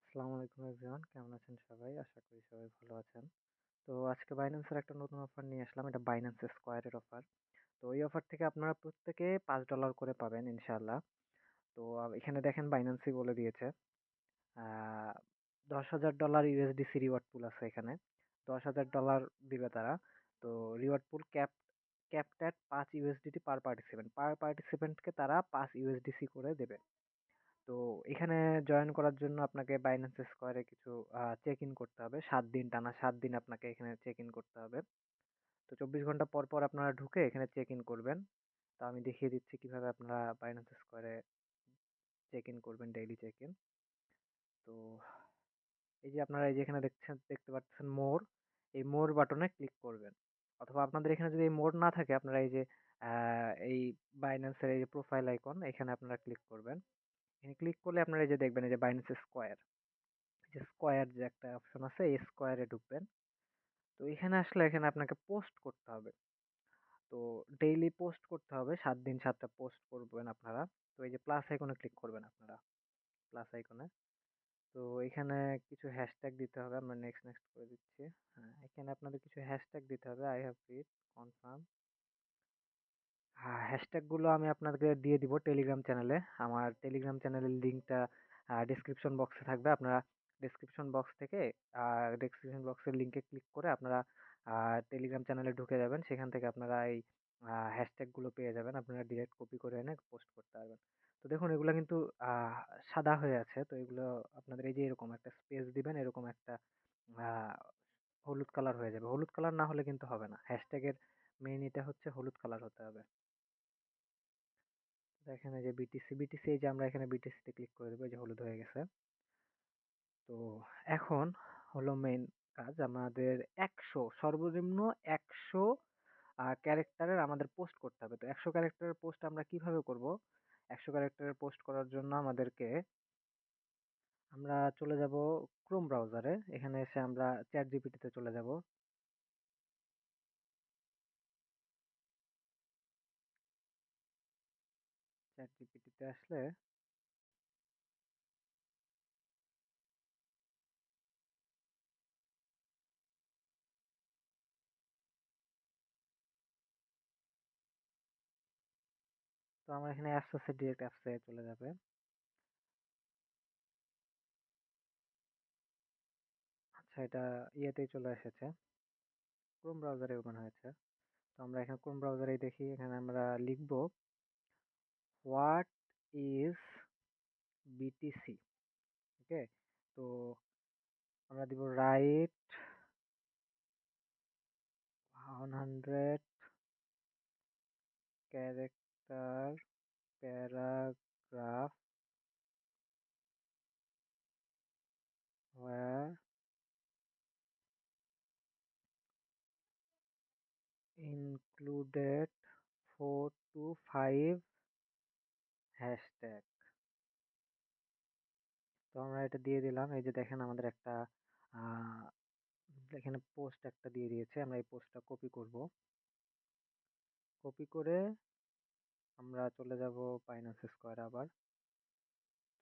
আসসালামু আলাইকুম এভরিওয়ান, কেমন আছেন সবাই? আশা করি সবাই ভালো আছেন। তো আজকে বাইন্যান্সের একটা নতুন অফার নিয়ে আসলাম। এটা বাইন্যান্স স্কয়ারের অফার। তো এই অফার থেকে আপনারা প্রত্যেকে $5 করে পাবেন ইনশাআল্লাহ। তো এখানে দেখেন বাইন্যান্সই বলে দিয়েছে। আ $10,000 ইউএসডিসি রিওয়ার্ড পুল আছে এখানে। $10,000 দিবে তারা। তো রিওয়ার্ড পুল ক্যাপড এট 5 ইউএসডিটি পার পার্টিসিপেন্ট। পার পার্টিসিপেন্টকে তারা 5 ইউএসডিসি করে দেবে। তো এখানে জয়েন করার জন্য আপনাকে বাইন্যান্স স্কয়ারে কিছু চেক ইন করতে হবে। 7 দিন টানা 7 দিন আপনাকে এখানে চেক ইন করতে হবে। তো 24 ঘন্টা পর পর আপনারা ঢুকে এখানে চেক ইন করবেন। তো আমি দেখিয়ে দিচ্ছি কিভাবে আপনারা বাইন্যান্স স্কয়ারে চেক ইন করবেন, ডেইলি চেক ইন। তো এই যে আপনারা এই যে এখানে দেখতে পাচ্ছেন মোর, এই মোর বাটনে ক্লিক করবেন। অথবা আপনাদের এখানে যদি এই মোর না থাকে আপনারা এই যে এই বাইন্যান্সের এই যে প্রোফাইল আইকন এখানে আপনারা ক্লিক করবেন। এখানে ক্লিক করলে আপনারা এই যে দেখবেন এই যে বাইন্যান্স স্কয়ার। যে স্কয়ার যে একটা অপশন আছে এই স্কয়ারে ঢুকবেন। তো এখানে আসলে এখানে আপনাকে পোস্ট করতে হবে। তো ডেইলি পোস্ট করতে হবে, 7 দিন 7টা পোস্ট করবেন আপনারা। তো এই যে প্লাস আইকনে ক্লিক করবেন আপনারা, প্লাস আইকনে। তো এখানে কিছু হ্যাশট্যাগ দিতে হবে, আমরা নেক্সট নেক্সট করে দিচ্ছি। হ্যাঁ, এখানে আপনাদের কিছু হ্যাশট্যাগ দিতে হবে, আই হ্যাভ রিড, কনফার্ম। হ্যাঁ, হ্যাশট্যাগ গুলো আমি আপনাদেরকে দিয়ে দিব টেলিগ্রাম চ্যানেলে। আমার টেলিগ্রাম চ্যানেলের লিঙ্কটা ডেসক্রিপশন বক্সে থাকবে। আপনারা ডেসক্রিপশন বক্সের লিঙ্কে ক্লিক করে আপনারা টেলিগ্রাম চ্যানেলে ঢুকে যাবেন। সেখান থেকে আপনারা এই হ্যাশট্যাগ গুলো পেয়ে যাবেন। আপনারা ডিরেক্ট কপি করে এনে পোস্ট করতে পারবেন। তো দেখুন এগুলা কিন্তু আহ সাদা হয়ে আছে। তো এগুলো আপনাদের এই যে এরকম একটা স্পেস দিবেন, এরকম একটা আহ হলুদ কালার হয়ে যাবে। হলুদ কালার না হলে কিন্তু হবে না। হ্যাশট্যাগের মেইন এটা হচ্ছে হলুদ কালার হতে হবে। দেখেন এই যে বিটিসি এই যে আমরা এখানে বিটিসি তে ক্লিক করে দেবো, এই যে হলুদ হয়ে গেছে। তো এখন হলো মেইন কাজ, আমাদের 100 সর্বনিম্ন 100 ক্যারেক্টারের আমাদের পোস্ট করতে হবে। তো 100 ক্যারেক্টারের পোস্ট আমরা কিভাবে করব? 100 ক্যারেক্টারের পোস্ট করার জন্য আমরা চলে যাব ক্রোম ব্রাউজারে। এখানে এসে আমরা চ্যাট জিপিটিতে চলে যাব। চ্যাট জিপিটিতে আসলে তো আমার এখানে অ্যাপস আছে, ডিরেক্ট অ্যাপসে চলে যাবে। আচ্ছা, এটা ইয়েতেই চলে এসেছে, ক্রোম ব্রাউজারে ওপেন হয়েছে। তো আমরা এখানে ক্রোম ব্রাউজারেই দেখি, এখানে আমরা লিখব হোয়াট ইজ বিটিসি। ওকে, তো আমরা দিব right 100 character paragraph where included 4 to 5 hashtag. তো আমরা এটা দিয়ে দিলাম। এই যে দেখেন আমাদের একটা আহ এখানে পোস্ট একটা দিয়ে দিয়েছে। আমরা এই পোস্টটা কপি করব। কপি করে আমরা চলে যাব বাইন্যান্স স্কয়ার আবার।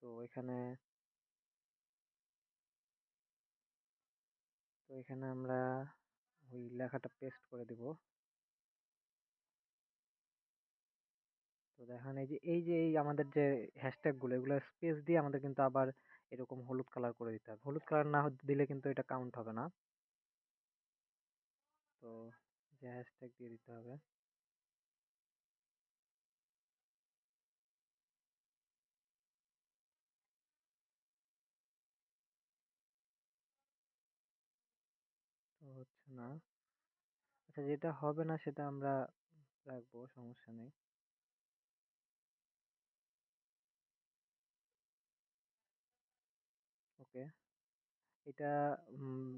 তো এখানে আমরা ওই লেখাটা পেস্ট করে দিব। তো দেখেন এই আমাদের যে হ্যাশট্যাগ গুলো, এগুলো স্পেস দিয়ে আমাদের কিন্তু আবার এরকম হলুদ কালার করে দিতে হবে। হলুদ কালার না দিলে কিন্তু এটা কাউন্ট হবে না। তো যে হ্যাশট্যাগ দিয়ে দিতে হবে। তো হচ্ছে না। আচ্ছা, যেটা হবে না সেটা আমরা রাখবো, সমস্যা নেই। ওকে, এটা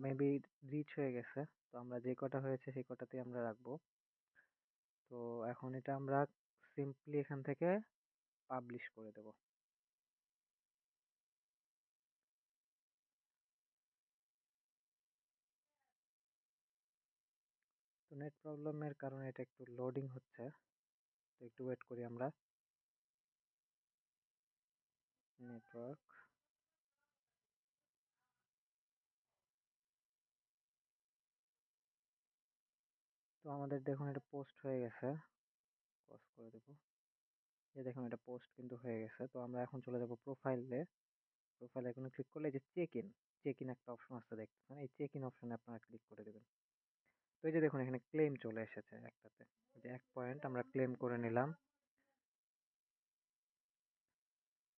মেবি রিচ হয়ে গেছে। তো আমরা যে কটা হয়েছে সেই কটাতেই আমরা রাখবো। তো এখন এটা আমরা সিম্পলি এখান থেকে পাবলিশ করে দেব। তো নেট প্রবলেমের কারণে এটা একটু লোডিং হচ্ছে। তো একটু ওয়েট করি আমরা। নেটওয়ার্ক আমাদের দেখুন এটা পোস্ট হয়ে গেছে। পজ করে দেব। এই দেখুন এটা পোস্ট কিন্তু হয়ে গেছে। তো আমরা এখন চলে যাব প্রোফাইলে। প্রোফাইল আইকনে ক্লিক করলে এই যে চেক ইন, চেক ইন একটা অপশন আছে দেখতেছেন। এই চেক ইন অপশনে আপনারা ক্লিক করে দিবেন। তো এই যে দেখুন এখানে ক্লেম চলে এসেছে একটাতে। এই যে 1 পয়েন্ট আমরা ক্লেম করে নিলাম।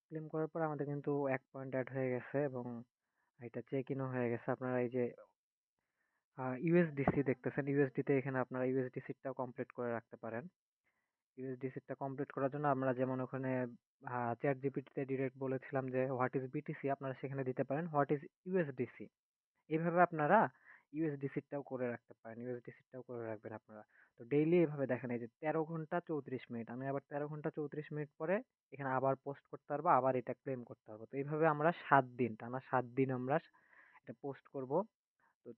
ক্লেম করার পর আমাদের কিন্তু 1 পয়েন্ট এড হয়ে গেছে এবং এটা চেক ইনও হয়ে গেছে। আপনারা এই যে ইউএসডিসি দেখতেছেন, ইউএসডিতে এখানে আপনারা ইউএসডিসিটাও কমপ্লিট করে রাখতে পারেন। ইউএসডিসিটা কমপ্লিট করার জন্য আমরা যেমন ওখানে চ্যাট জিপিটিতে ডিরেক্ট বলেছিলাম যে হোয়াট ইজ বিটিসি, আপনারা সেখানে দিতে পারেন হোয়াট ইজ ইউএসডিসি। এইভাবে আপনারা ইউএসডিসিটাও করে রাখতে পারেন, ইউএসডিসিটাও করে রাখবেন আপনারা। তো ডেইলি এভাবে দেখেন এই যে 13 ঘন্টা 34 মিনিট, আমি আবার 13 ঘন্টা 34 মিনিট পরে এখানে আবার পোস্ট করতে পারবো, আবার এটা ক্লেম করতে পারবো। তো এইভাবে আমরা 7 দিন, টানা 7 দিন আমরা এটা পোস্ট করব। তো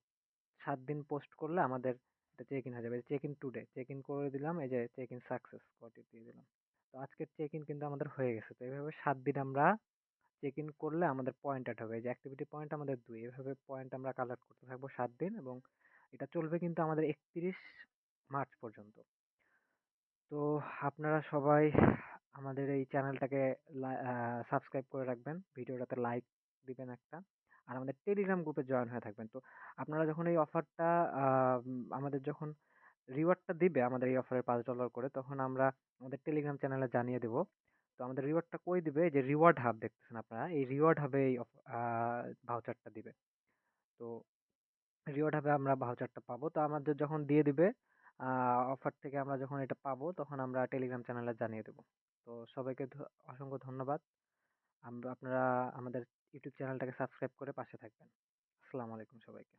7 দিন পোস্ট করলে আমাদের এটা চেক ইন হয়ে যাবে। Check in today, check in করে দিলাম, এই যে চেক ইন সাকসেস দিয়ে দিলাম। তো আজকের চেক ইন কিন্তু আমাদের হয়ে গেছে। তো এইভাবে 7 দিন আমরা চেক ইন করলে আমাদের পয়েন্ট অ্যাড হবে। এই যে অ্যাক্টিভিটি পয়েন্ট আমাদের 2, এভাবে পয়েন্ট আমরা কালেক্ট করতে থাকবো 7 দিন এবং এটা চলবে কিন্তু আমাদের 31 মার্চ পর্যন্ত। তো আপনারা সবাই আমাদের এই চ্যানেলটাকে সাবস্ক্রাইব করে রাখবেন, ভিডিওটাতে লাইক দিবেন একটা, আর আমাদের টেলিগ্রাম গ্রুপে জয়েন হয়ে থাকবেন। তো আপনারা যখন এই অফারটা আমাদের যখন রিওয়ার্ডটা দিবে, আমাদের এই অফারের $5 করে, তখন আমরা আমাদের টেলিগ্রাম চ্যানেলে জানিয়ে দেব। তো আমাদের রিওয়ার্ডটা কই দিবে, এই যে রিওয়ার্ড হাব দেখতেছেন আপনারা, এই রিওয়ার্ড হাবে এই ভাউচারটা দিবে। তো রিওয়ার্ড হাবে আমরা ভাউচারটা পাবো। তো আমাদের যখন দিয়ে দিবে অফার থেকে আমরা যখন এটা পাবো, তখন আমরা টেলিগ্রাম চ্যানেলে জানিয়ে দেবো। তো সবাইকে অসংখ্য ধন্যবাদ। আপনারা আমাদের ইউটিউব চ্যানেলটাকে সাবস্ক্রাইব করে পাশে থাকবেন। আসসালামু আলাইকুম সবাইকে।